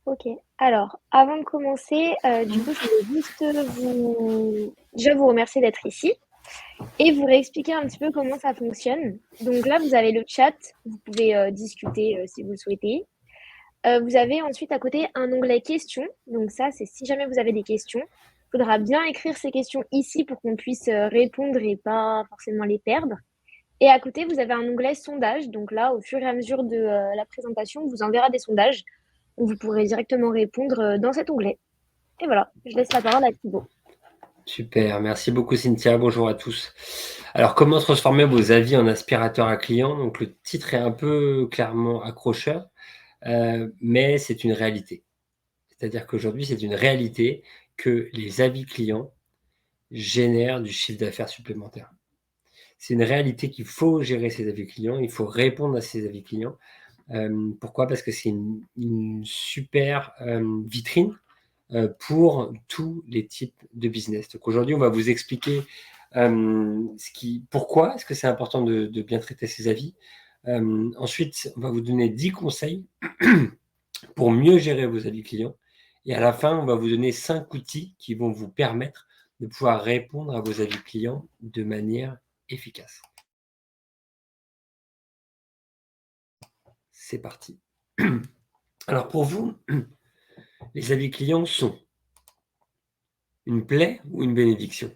OK. Alors, avant de commencer, du coup, je voulais juste, vous remercier d'être ici et vous réexpliquer un petit peu comment ça fonctionne. Donc là, vous avez le chat, vous pouvez, discuter, si vous le souhaitez. Vous avez ensuite à côté un onglet questions, donc ça, c'est si jamais vous avez des questions. Il faudra bien écrire ces questions ici pour qu'on puisse, répondre et pas forcément les perdre. Et à côté, vous avez un onglet sondage, donc là, au fur et à mesure de, la présentation, on vous enverra des sondages où vous pourrez directement répondre, dans cet onglet. Et voilà, je laisse la parole à Thibaut. Super, merci beaucoup Cynthia, bonjour à tous. Alors, comment transformer vos avis en aspirateur à clients? Donc, le titre est un peu clairement accrocheur, mais c'est une réalité. C'est-à-dire qu'aujourd'hui, c'est une réalité que les avis clients génèrent du chiffre d'affaires supplémentaire. C'est une réalité qu'il faut gérer ses avis clients, il faut répondre à ses avis clients. Pourquoi? Parce que c'est une super vitrine pour tous les types de business. Donc aujourd'hui, on va vous expliquer pourquoi est-ce que c'est important de bien traiter ses avis. Ensuite, on va vous donner 10 conseils pour mieux gérer vos avis clients. Et à la fin, on va vous donner 5 outils qui vont vous permettre de pouvoir répondre à vos avis clients de manière efficace. C'est parti. Alors pour vous, les avis clients sont une plaie ou une bénédiction?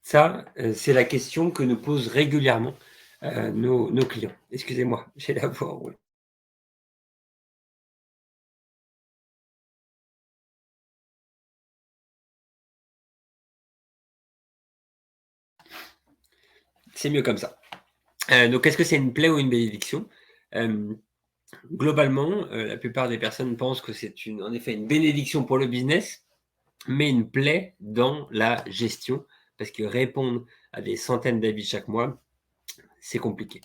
Ça, c'est la question que nous posent régulièrement nos clients. Excusez-moi, j'ai la voix enrouée. C'est mieux comme ça. Donc, est-ce que c'est une plaie ou une bénédiction? Hem, Globalement, la plupart des personnes pensent que c'est en effet une bénédiction pour le business, mais une plaie dans la gestion, parce que répondre à des centaines d'avis chaque mois, c'est compliqué.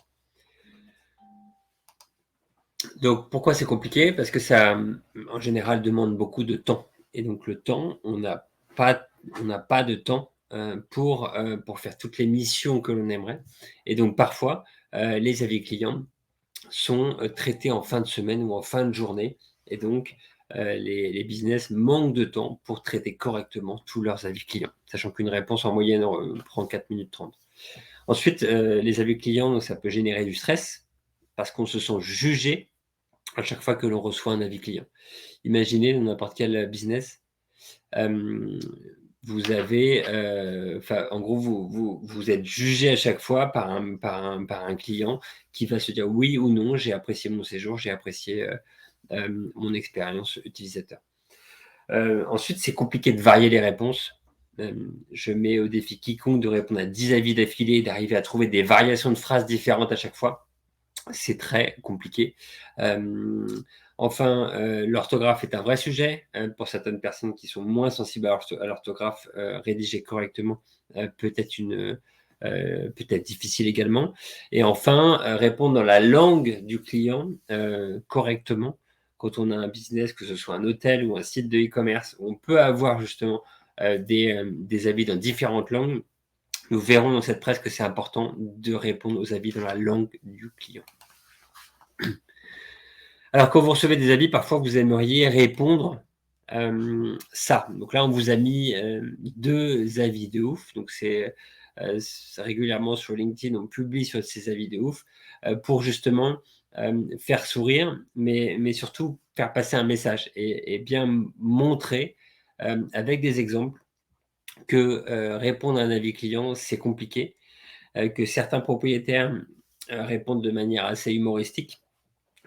Donc pourquoi c'est compliqué? Parce que ça, en général, demande beaucoup de temps et donc le temps, on n'a pas de temps, pour faire toutes les missions que l'on aimerait et donc parfois, les avis clients sont, traités en fin de semaine ou en fin de journée et donc, les business manquent de temps pour traiter correctement tous leurs avis clients, sachant qu'une réponse en moyenne, prend 4 minutes 30. Ensuite, les avis clients, ça peut générer du stress parce qu'on se sent jugé à chaque fois que l'on reçoit un avis client. Imaginez dans n'importe quel business, hem, vous avez, en gros, vous êtes jugé à chaque fois par un client qui va se dire: «Oui ou non, j'ai apprécié mon séjour, j'ai apprécié, mon expérience utilisateur». Ensuite, c'est compliqué de varier les réponses. Je mets au défi quiconque de répondre à 10 avis d'affilée et d'arriver à trouver des variations de phrases différentes à chaque fois. C'est très compliqué. Hem, enfin, l'orthographe est un vrai sujet, pour certaines personnes qui sont moins sensibles à l'orthographe, rédiger correctement, peut être difficile également et enfin, répondre dans la langue du client, correctement. Quand on a un business, que ce soit un hôtel ou un site de e-commerce, on peut avoir justement, des avis dans différentes langues. Nous verrons dans cette presse que c'est important de répondre aux avis dans la langue du client. Alors quand vous recevez des avis, parfois vous aimeriez répondre, ça. Donc là, on vous a mis, 2 avis de ouf. Donc c'est régulièrement sur LinkedIn, on publie sur ces avis de ouf, pour justement, faire sourire, mais surtout faire passer un message et bien montrer, avec des exemples que, répondre à un avis client, c'est compliqué, que certains propriétaires, répondent de manière assez humoristique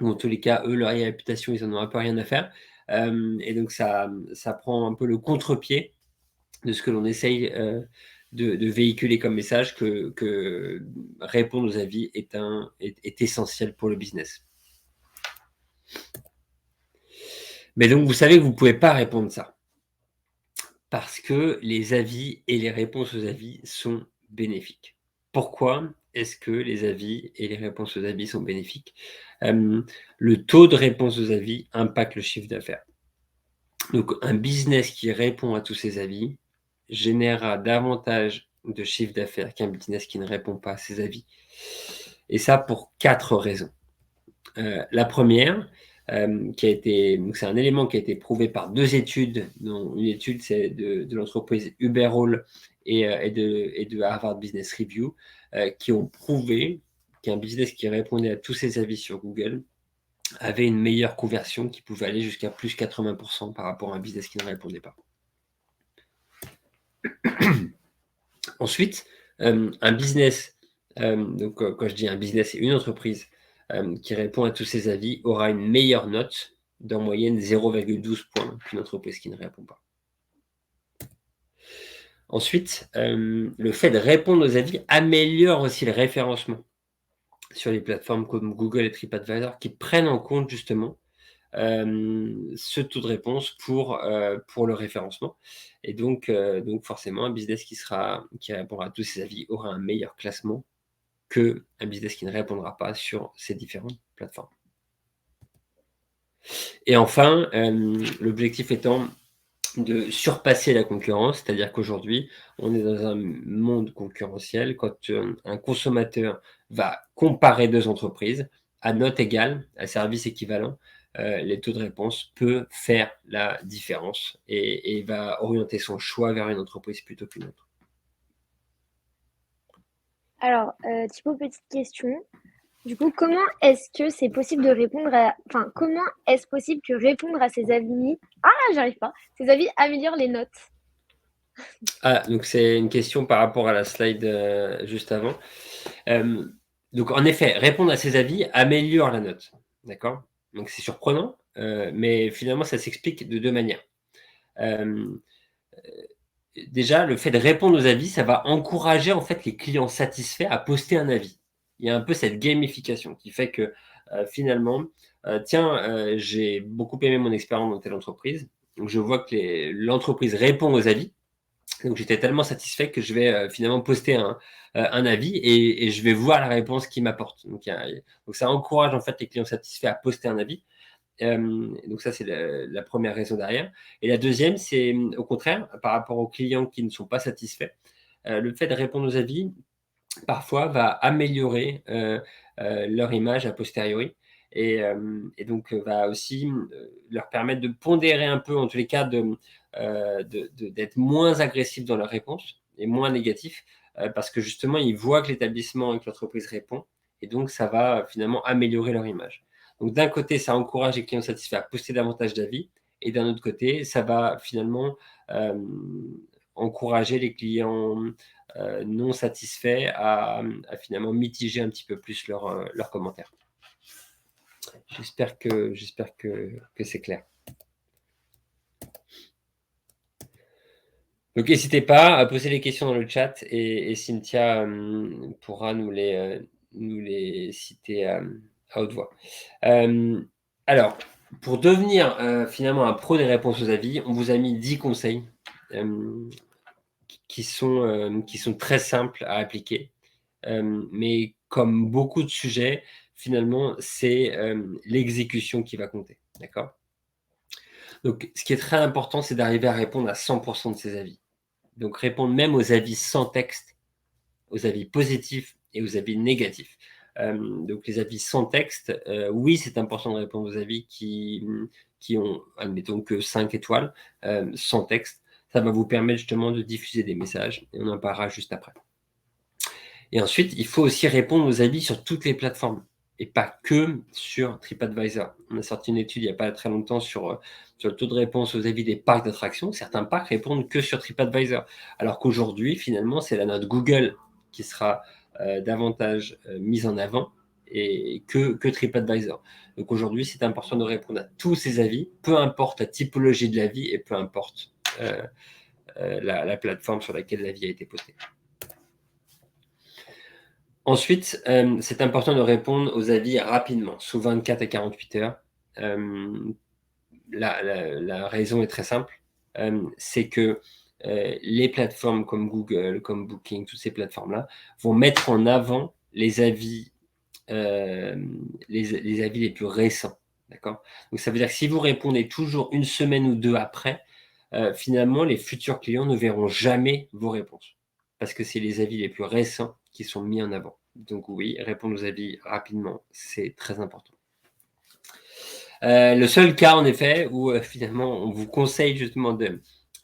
ou en tous les cas, eux, leur réputation, ils en ont un peu rien à faire. Et donc ça prend un peu le contre-pied de ce que l'on essaye, de véhiculer comme message que répondre aux avis est essentiel pour le business. Mais donc vous savez que vous ne pouvez pas répondre ça, parce que les avis et les réponses aux avis sont bénéfiques. Pourquoi est-ce que les avis et les réponses aux avis sont bénéfiques? Le taux de réponse aux avis impacte le chiffre d'affaires. Donc un business qui répond à tous ces avis générera davantage de chiffre d'affaires qu'un business qui ne répond pas à ces avis et ça pour 4 raisons. La première, Donc c'est un élément qui a été prouvé par 2 études, dont une étude c'est de l'entreprise Uberall et de Harvard Business Review, qui ont prouvé qu'un business qui répondait à tous ses avis sur Google avait une meilleure conversion qui pouvait aller jusqu'à plus 80% par rapport à un business qui ne répondait pas. Ensuite, un business, donc quand je dis un business, c'est une entreprise qui répond à tous ses avis, aura une meilleure note d'en moyenne 0,12 points qu'une entreprise qui ne répond pas. Ensuite, le fait de répondre aux avis améliore aussi le référencement sur les plateformes comme Google et TripAdvisor qui prennent en compte justement ce taux de réponse pour le référencement. Et donc forcément, un business qui répondra à tous ses avis aura un meilleur classement qu'un business qui ne répondra pas sur ces différentes plateformes. Et enfin, l'objectif étant de surpasser la concurrence, c'est-à-dire qu'aujourd'hui, on est dans un monde concurrentiel. Quand un consommateur va comparer 2 entreprises à note égale, à service équivalent, les taux de réponse peut faire la différence et va orienter son choix vers une entreprise plutôt qu'une autre. Alors, Thibaut, petite question. Du coup, comment est-ce que c'est possible de répondre à... Enfin, comment est-ce possible que répondre à ces avis... Ah, j'arrive pas. Ces avis améliorent les notes. Ah, donc c'est une question par rapport à la slide juste avant. Donc en effet, répondre à ces avis améliore la note. D'accord? Donc c'est surprenant, mais finalement ça s'explique de 2 manières. Déjà, le fait de répondre aux avis, ça va encourager en fait les clients satisfaits à poster un avis. Il y a un peu cette gamification qui fait que finalement, tiens, j'ai beaucoup aimé mon expérience dans telle entreprise. Donc je vois que l'entreprise répond aux avis. Donc j'étais tellement satisfait que je vais finalement poster un avis et je vais voir la réponse qu'il m'apporte. Donc ça encourage en fait les clients satisfaits à poster un avis. Donc ça, c'est la première raison derrière. Et la deuxième, c'est au contraire, par rapport aux clients qui ne sont pas satisfaits, le fait de répondre aux avis, parfois, va améliorer leur image a posteriori et donc va aussi leur permettre de pondérer un peu, en tous les cas, d'être moins agressifs dans leurs réponses et moins négatifs parce que justement, ils voient que l'établissement et que l'entreprise répond et donc ça va finalement améliorer leur image. Donc d'un côté, ça encourage les clients satisfaits à poster davantage d'avis et d'un autre côté, ça va finalement encourager les clients non satisfaits à finalement mitiger un petit peu plus leurs commentaires. J'espère que c'est clair. Donc n'hésitez pas à poser les questions dans le chat et Cynthia pourra nous les citer à haute voix. Alors, pour devenir finalement un pro des réponses aux avis, on vous a mis 10 conseils qui sont très simples à appliquer. Mais comme beaucoup de sujets, finalement, c'est l'exécution qui va compter. D'accord? Donc, ce qui est très important, c'est d'arriver à répondre à 100% de ces avis. Donc, répondre même aux avis sans texte, aux avis positifs et aux avis négatifs. Donc, les avis sans texte, oui, c'est important de répondre aux avis qui ont, admettons, que 5 étoiles, sans texte. Ça va vous permettre justement de diffuser des messages et on en parlera juste après. Et ensuite, il faut aussi répondre aux avis sur toutes les plateformes et pas que sur TripAdvisor. On a sorti une étude il n'y a pas très longtemps sur le taux de réponse aux avis des parcs d'attractions. Certains parcs répondent que sur TripAdvisor, alors qu'aujourd'hui, finalement, c'est la note Google qui sera davantage mise en avant et que TripAdvisor. Donc aujourd'hui, c'est important de répondre à tous ces avis, peu importe la typologie de l'avis et peu importe la plateforme sur laquelle l'avis a été posté. Ensuite, c'est important de répondre aux avis rapidement, sous 24 à 48 heures. La raison est très simple, c'est que les plateformes comme Google, comme Booking, toutes ces plateformes-là, vont mettre en avant les avis les plus récents. D'accord? Donc ça veut dire que si vous répondez toujours une semaine ou 2 après, finalement, les futurs clients ne verront jamais vos réponses. Parce que c'est les avis les plus récents qui sont mis en avant. Donc oui, répondre aux avis rapidement, c'est très important. Le seul cas, en effet, où finalement, on vous conseille justement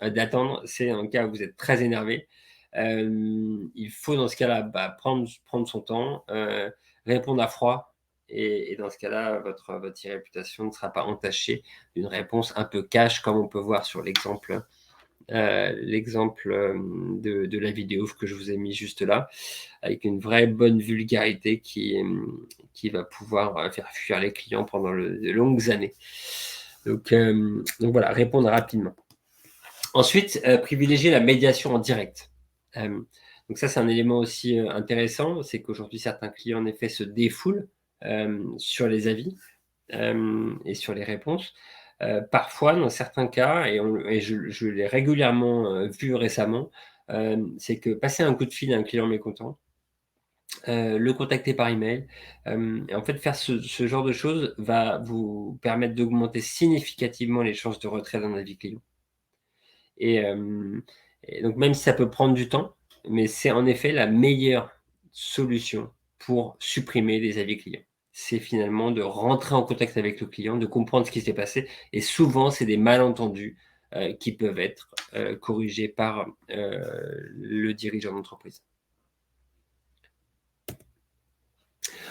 d'attendre, c'est un cas où vous êtes très énervé. Il faut dans ce cas-là prendre son temps, répondre à froid et dans ce cas-là, votre réputation ne sera pas entachée d'une réponse un peu cash, comme on peut voir sur l'exemple de la vidéo que je vous ai mis juste là, avec une vraie bonne vulgarité qui va pouvoir faire fuir les clients pendant de longues années. Donc voilà, répondre rapidement. Ensuite, privilégier la médiation en direct. Donc ça, c'est un élément aussi intéressant, c'est qu'aujourd'hui, certains clients, en effet, se défoulent sur les avis et sur les réponses. Parfois, dans certains cas, et je l'ai régulièrement vu récemment, c'est que passer un coup de fil à un client mécontent, le contacter par email, et en fait, faire ce genre de choses va vous permettre d'augmenter significativement les chances de retrait d'un avis client. Et, et donc même si ça peut prendre du temps, mais c'est en effet la meilleure solution pour supprimer des avis clients. C'est finalement de rentrer en contact avec le client, de comprendre ce qui s'est passé et souvent c'est des malentendus, qui peuvent être, corrigés par, le dirigeant d'entreprise.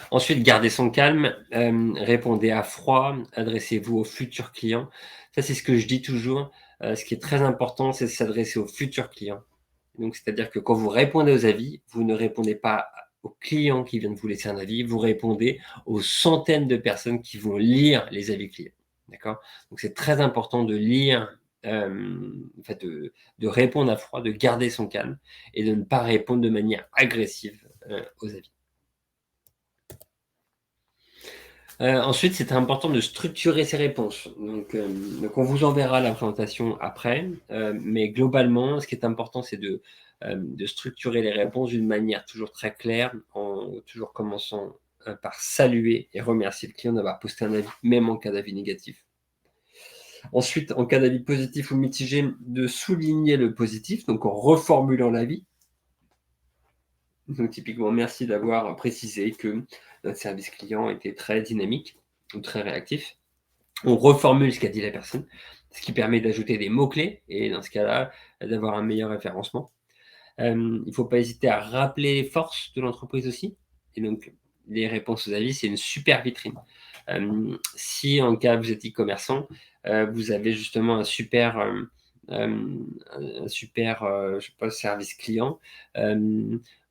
Ensuite, gardez son calme, répondez à froid, adressez-vous aux futurs clients. Ça, c'est ce que je dis toujours, ce qui est très important, c'est de s'adresser aux futurs clients. Donc, c'est-à-dire que quand vous répondez aux avis, vous ne répondez pas aux clients qui viennent vous laisser un avis, vous répondez aux centaines de personnes qui vont lire les avis clients. D'accord? Donc, c'est très important de lire, en fait, de répondre à froid, de garder son calme et de ne pas répondre de manière agressive aux avis. Ensuite, c'est important de structurer ses réponses. Donc on vous enverra la présentation après, mais globalement, ce qui est important, c'est de structurer les réponses d'une manière toujours très claire, en toujours commençant par saluer et remercier le client d'avoir posté un avis, même en cas d'avis négatif. Ensuite, en cas d'avis positif ou mitigé, de souligner le positif, donc en reformulant l'avis. Donc typiquement, merci d'avoir précisé que notre service client était très dynamique ou très réactif. On reformule ce qu'a dit la personne, ce qui permet d'ajouter des mots-clés et dans ce cas-là, d'avoir un meilleur référencement. Il ne faut pas hésiter à rappeler les forces de l'entreprise aussi. Et donc, les réponses aux avis, c'est une super vitrine. Si en cas vous êtes e-commerçant, vous avez justement un super, je sais pas, service client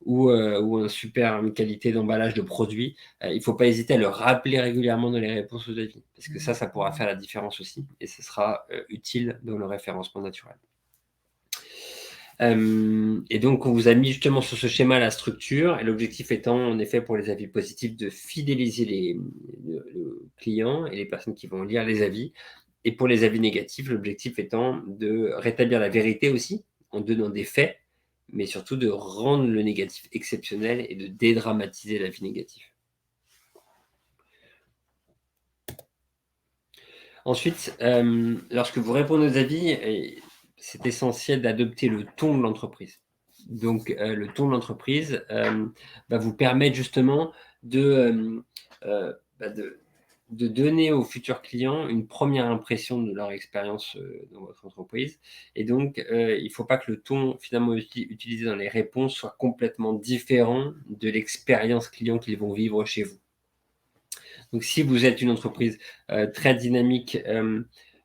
ou une super qualité d'emballage de produits, il ne faut pas hésiter à le rappeler régulièrement dans les réponses aux avis, parce que ça pourra faire la différence aussi, et ce sera utile dans le référencement naturel. Et donc, on vous a mis justement sur ce schéma la structure, et l'objectif étant, en effet, pour les avis positifs, de fidéliser le client et les personnes qui vont lire les avis. Et pour les avis négatifs, l'objectif étant de rétablir la vérité aussi, en donnant des faits, mais surtout de rendre le négatif exceptionnel et de dédramatiser l'avis négatif. Ensuite, lorsque vous répondez aux avis, c'est essentiel d'adopter le ton de l'entreprise. Donc, le ton de l'entreprise va vous permettre justement de donner aux futurs clients une première impression de leur expérience dans votre entreprise. Et donc, il ne faut pas que le ton finalement utilisé dans les réponses soit complètement différent de l'expérience client qu'ils vont vivre chez vous. Donc, si vous êtes une entreprise très dynamique,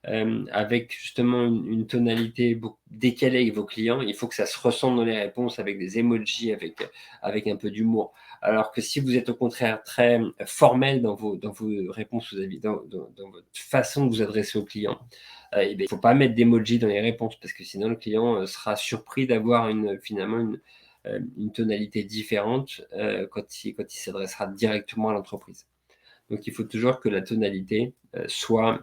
avec justement une tonalité décalée avec vos clients, il faut que ça se ressente dans les réponses avec des emojis, avec un peu d'humour. Alors que si vous êtes au contraire très formel dans vos réponses aux avis, dans votre façon de vous adresser aux clients, il ne faut pas mettre d'emojis dans les réponses parce que sinon le client sera surpris d'avoir finalement une tonalité différente quand il s'adressera directement à l'entreprise. Donc il faut toujours que la tonalité soit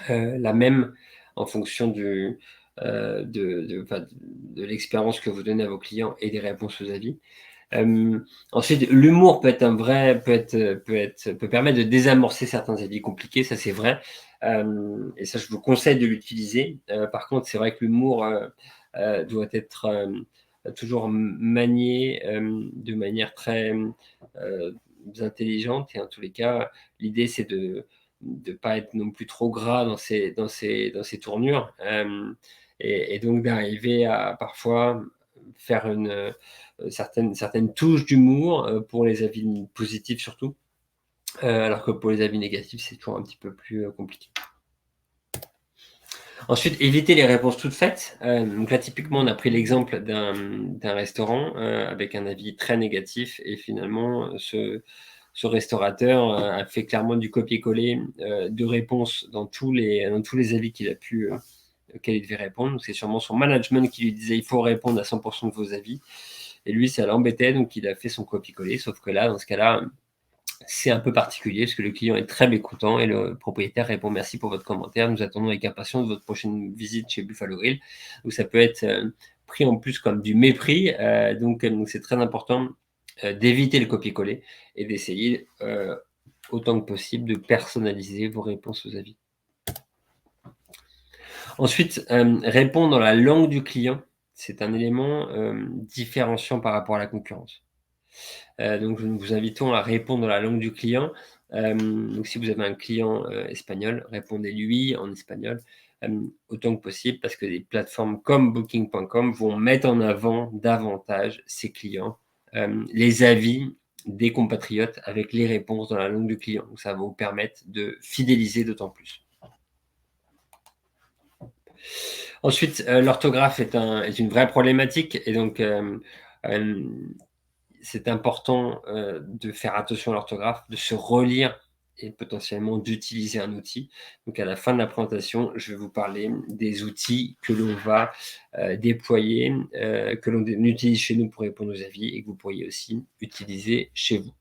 la même en fonction de l'expérience que vous donnez à vos clients et des réponses aux avis. Ensuite, l'humour peut permettre de désamorcer certains avis compliqués, ça c'est vrai. Et ça, je vous conseille de l'utiliser. Par contre, c'est vrai que l'humour doit être toujours manié de manière très intelligente. Et en tous les cas, l'idée, c'est ne pas être non plus trop gras dans ses tournures, et donc d'arriver à parfois faire certaines touches d'humour pour les avis positifs surtout, alors que pour les avis négatifs, c'est toujours un petit peu plus compliqué. Ensuite, éviter les réponses toutes faites. Donc là, typiquement, on a pris l'exemple d'un restaurant avec un avis très négatif, et finalement, ce restaurateur a fait clairement du copier-coller de réponses dans tous les avis auxquels il devait répondre. Donc, c'est sûrement son management qui lui disait il faut répondre à 100% de vos avis. Et lui, ça l'embêtait, donc il a fait son copier-coller. Sauf que là, dans ce cas-là, c'est un peu particulier parce que le client est très mécontent et le propriétaire répond merci pour votre commentaire. Nous attendons avec impatience votre prochaine visite chez Buffalo Grill. Donc, ça peut être pris en plus comme du mépris. Donc c'est très important d'éviter le copier-coller et d'essayer autant que possible de personnaliser vos réponses aux avis. Ensuite, répondre dans la langue du client, c'est un élément différenciant par rapport à la concurrence. Donc, nous vous invitons à répondre dans la langue du client. Donc, si vous avez un client espagnol, répondez-lui en espagnol autant que possible, parce que des plateformes comme Booking.com vont mettre en avant davantage ses clients, les avis des compatriotes avec les réponses dans la langue du client. Donc, ça va vous permettre de fidéliser d'autant plus. Ensuite, l'orthographe est une vraie problématique, et donc c'est important de faire attention à l'orthographe, de se relire et potentiellement d'utiliser un outil. Donc, à la fin de la présentation, je vais vous parler des outils que l'on va déployer, que l'on utilise chez nous pour répondre aux avis et que vous pourriez aussi utiliser chez vous.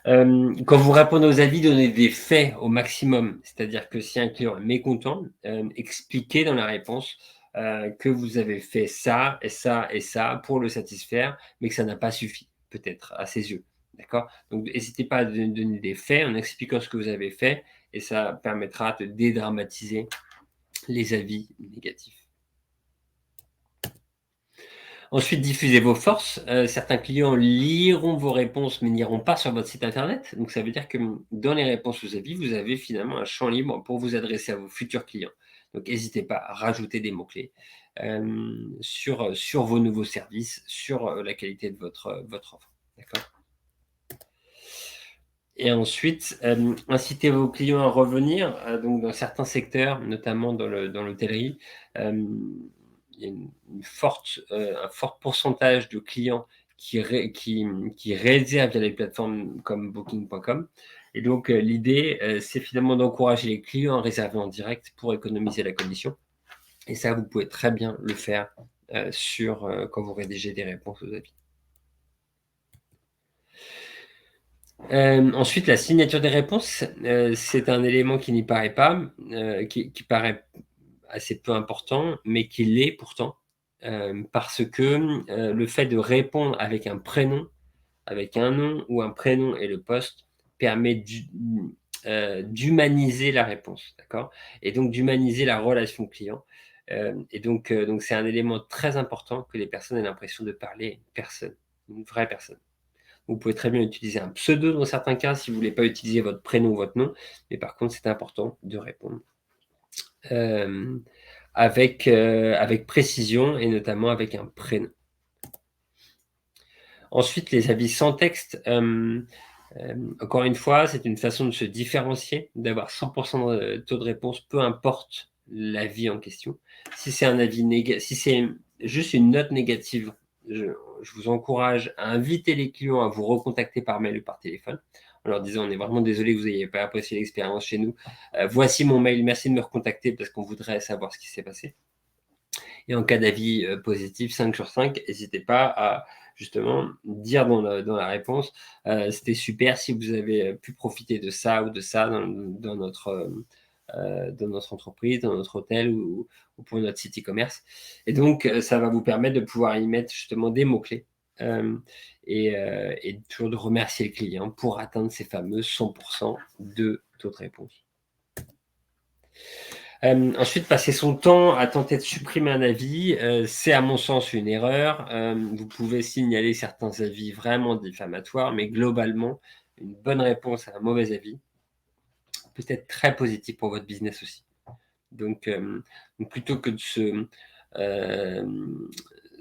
Quand vous répondez aux avis, donnez des faits au maximum. C'est-à-dire que si un client est mécontent, expliquez dans la réponse que vous avez fait ça et ça et ça pour le satisfaire, mais que ça n'a pas suffi, peut-être, à ses yeux. D'accord? Donc, n'hésitez pas à donner des faits en expliquant ce que vous avez fait, et ça permettra de dédramatiser les avis négatifs. Ensuite, diffusez vos forces. Certains clients liront vos réponses, mais n'iront pas sur votre site internet. Donc, ça veut dire que dans les réponses aux avis, vous avez finalement un champ libre pour vous adresser à vos futurs clients. Donc, n'hésitez pas à rajouter des mots-clés sur vos nouveaux services, sur la qualité de votre offre. D'accord ? Et ensuite, incitez vos clients à revenir. Donc, dans certains secteurs, notamment dans l'hôtellerie, il y a un fort pourcentage de clients qui réservent via les plateformes comme Booking.com. Et donc, l'idée, c'est finalement d'encourager les clients à réserver en direct pour économiser la commission. Et ça, vous pouvez très bien le faire quand vous rédigez des réponses aux avis. Ensuite, la signature des réponses, c'est un élément qui n'y paraît pas, qui paraît assez peu important, mais qui l'est pourtant, parce que le fait de répondre avec un prénom, avec un nom ou un prénom et le poste, permet d'humaniser la réponse, d'accord? Et donc d'humaniser la relation client. Et donc c'est un élément très important que les personnes aient l'impression de parler à une personne, une vraie personne. Vous pouvez très bien utiliser un pseudo dans certains cas si vous ne voulez pas utiliser votre prénom ou votre nom, mais par contre, c'est important de répondre avec précision et notamment avec un prénom. Ensuite, les avis sans texte. Encore une fois, c'est une façon de se différencier, d'avoir 100% de taux de réponse, peu importe l'avis en question. Si c'est un avis négatif, si c'est juste une note négative, je vous encourage à inviter les clients à vous recontacter par mail ou par téléphone en leur disant on est vraiment désolé que vous n'ayez pas apprécié l'expérience chez nous. Voici mon mail, merci de me recontacter parce qu'on voudrait savoir ce qui s'est passé. Et en cas d'avis positif, 5 sur 5, n'hésitez pas à justement dire dans la réponse c'était super si vous avez pu profiter de ça ou de ça dans notre entreprise, dans notre hôtel ou pour notre site e-commerce. Et donc, ça va vous permettre de pouvoir y mettre justement des mots-clés et toujours de remercier le client pour atteindre ces fameux 100% de taux de réponse. Ensuite, passer son temps à tenter de supprimer un avis, c'est à mon sens une erreur. Vous pouvez signaler certains avis vraiment diffamatoires, mais globalement, une bonne réponse à un mauvais avis, peut-être très positif pour votre business aussi. Donc plutôt que de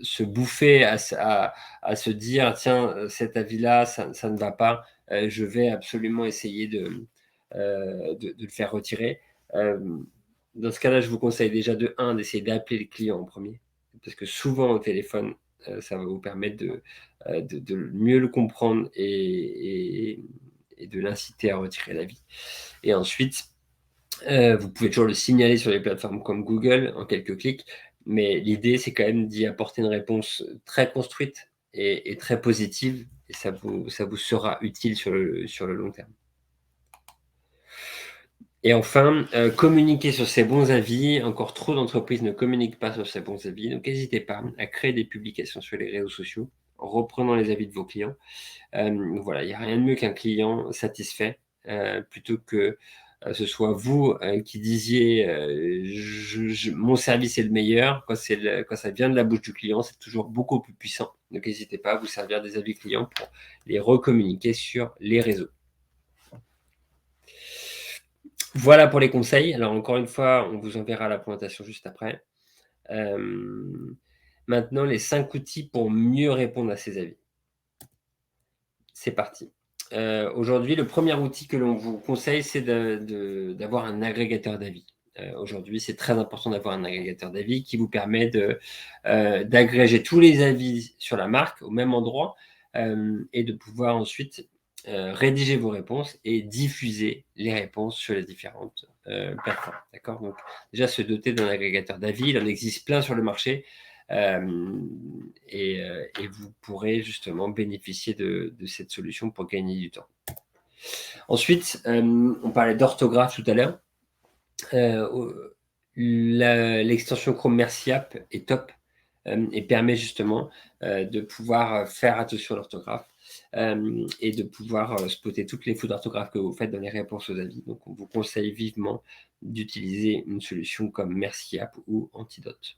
se bouffer à se dire tiens, cet avis-là, ça ne va pas, je vais absolument essayer de le faire retirer. Dans ce cas-là, je vous conseille déjà de d'essayer d'appeler le client en premier, parce que souvent au téléphone, ça va vous permettre de mieux le comprendre et de l'inciter à retirer l'avis. Et ensuite, vous pouvez toujours le signaler sur les plateformes comme Google en quelques clics, mais l'idée, c'est quand même d'y apporter une réponse très construite et très positive, et ça vous sera utile sur le long terme. Et enfin, communiquer sur ces bons avis. Encore trop d'entreprises ne communiquent pas sur ces bons avis, donc n'hésitez pas à créer des publications sur les réseaux sociaux en reprenant les avis de vos clients. Voilà, il n'y a rien de mieux qu'un client satisfait, plutôt que ce soit vous qui disiez mon service est le meilleur. Quand ça vient de la bouche du client, c'est toujours beaucoup plus puissant. Donc n'hésitez pas à vous servir des avis clients pour les recommuniquer sur les réseaux. Voilà pour les conseils. Alors encore une fois, on vous enverra la présentation juste après. Maintenant, les 5 outils pour mieux répondre à ces avis. C'est parti. Aujourd'hui, le premier outil que l'on vous conseille, c'est d'avoir un agrégateur d'avis. Aujourd'hui, c'est très important d'avoir un agrégateur d'avis qui vous permet d'agréger tous les avis sur la marque au même endroit, et de pouvoir ensuite rédiger vos réponses et diffuser les réponses sur les différentes plateformes. D'accord? Donc, déjà, se doter d'un agrégateur d'avis, il en existe plein sur le marché. Et vous pourrez justement bénéficier de cette solution pour gagner du temps. Ensuite, on parlait d'orthographe tout à l'heure. L'extension Chrome Merci App est top et permet justement de pouvoir faire attention à l'orthographe et de pouvoir spotter toutes les fautes d'orthographe que vous faites dans les réponses aux avis. Donc, on vous conseille vivement d'utiliser une solution comme Merci App ou Antidote.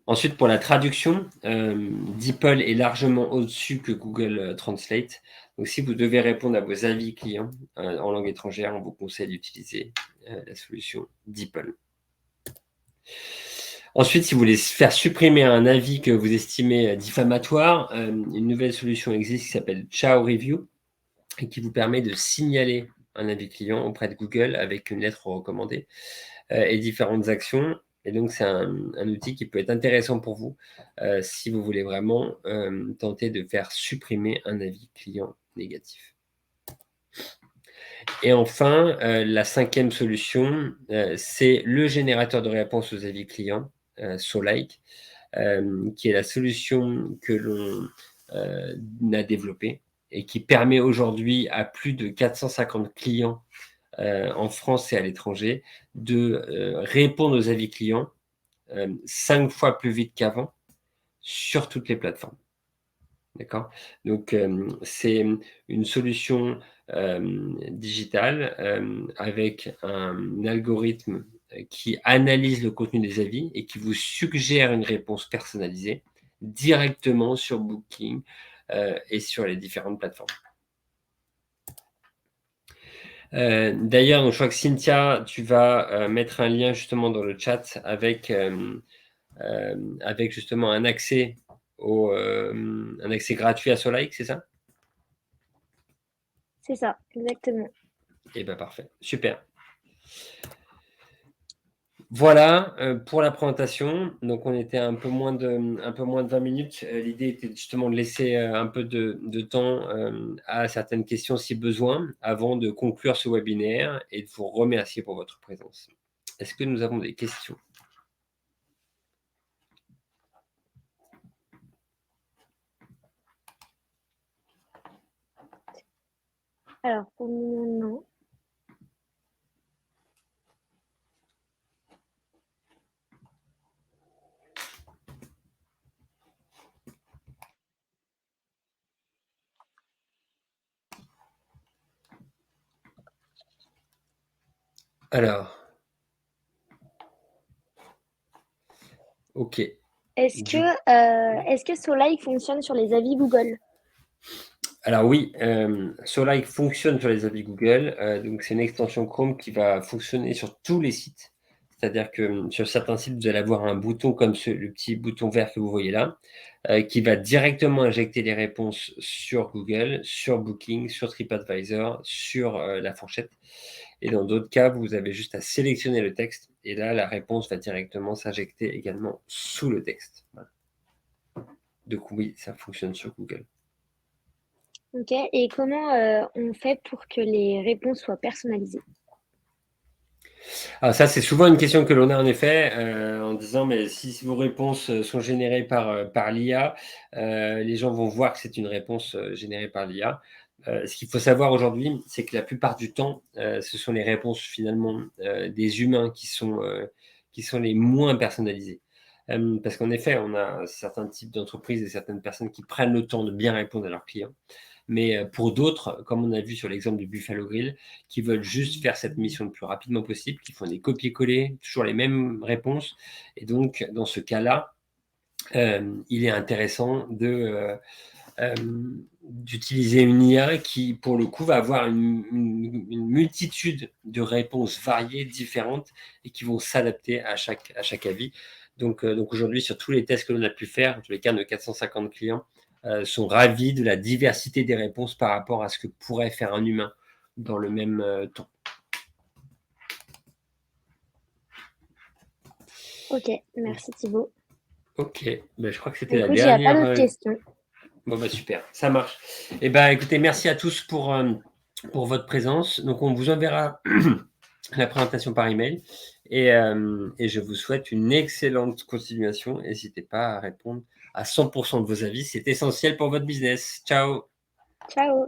Ensuite, pour la traduction, DeepL est largement au-dessus que Google Translate. Donc, si vous devez répondre à vos avis clients en langue étrangère, on vous conseille d'utiliser la solution DeepL. Ensuite, si vous voulez faire supprimer un avis que vous estimez diffamatoire, une nouvelle solution existe qui s'appelle Ciao Review et qui vous permet de signaler un avis client auprès de Google avec une lettre recommandée et différentes actions. Et donc, c'est un outil qui peut être intéressant pour vous si vous voulez vraiment tenter de faire supprimer un avis client négatif. Et enfin, la 5e solution, c'est le générateur de réponses aux avis clients, Solike, qui est la solution que l'on a développée et qui permet aujourd'hui à plus de 450 clients en France et à l'étranger, de répondre aux avis clients 5 fois plus vite qu'avant sur toutes les plateformes. D'accord? Donc, c'est une solution digitale avec un algorithme qui analyse le contenu des avis et qui vous suggère une réponse personnalisée directement sur Booking et sur les différentes plateformes. D'ailleurs, je crois que Cynthia, tu vas mettre un lien justement dans le chat avec justement un accès gratuit à Solike, c'est ça? C'est ça, exactement. Eh bien, parfait. Super. Voilà pour la présentation. Donc, on était un peu moins de 20 minutes. L'idée était justement de laisser un peu de temps à certaines questions si besoin, avant de conclure ce webinaire et de vous remercier pour votre présence. Est-ce que nous avons des questions? Alors, pour le moment, non. Alors, ok. Est-ce que Solike fonctionne sur les avis Google? Alors oui, Solike fonctionne sur les applis Google. Donc c'est une extension Chrome qui va fonctionner sur tous les sites. C'est-à-dire que sur certains sites, vous allez avoir un bouton comme le petit bouton vert que vous voyez là, qui va directement injecter les réponses sur Google, sur Booking, sur TripAdvisor, sur la fourchette. Et dans d'autres cas, vous avez juste à sélectionner le texte. Et là, la réponse va directement s'injecter également sous le texte. Voilà. Donc oui, ça fonctionne sur Google. Ok. Et comment on fait pour que les réponses soient personnalisées? Alors ça, c'est souvent une question que l'on a en effet, en disant, mais si vos réponses sont générées par l'IA, les gens vont voir que c'est une réponse générée par l'IA. Ce qu'il faut savoir aujourd'hui, c'est que la plupart du temps, ce sont les réponses finalement des humains qui sont les moins personnalisées. Parce qu'en effet, on a certains types d'entreprises et certaines personnes qui prennent le temps de bien répondre à leurs clients. Mais pour d'autres, comme on a vu sur l'exemple du Buffalo Grill, qui veulent juste faire cette mission le plus rapidement possible, qui font des copier-coller, toujours les mêmes réponses. Et donc, dans ce cas-là, il est intéressant d'utiliser une IA qui, pour le coup, va avoir une multitude de réponses variées, différentes, et qui vont s'adapter à chaque avis. Donc aujourd'hui, sur tous les tests que l'on a pu faire, en tous les cas de 450 clients, sont ravis de la diversité des réponses par rapport à ce que pourrait faire un humain dans le même temps. Ok, merci Thibaut. Ok, ben, je crois que c'était la Écoute, il n'y a pas dernière. d'autres questions. Bon, bah super, ça marche. Eh ben, écoutez, merci à tous pour votre présence. Donc, on vous enverra la présentation par email et je vous souhaite une excellente continuation. N'hésitez pas à répondre à 100% de vos avis, c'est essentiel pour votre business. Ciao! Ciao!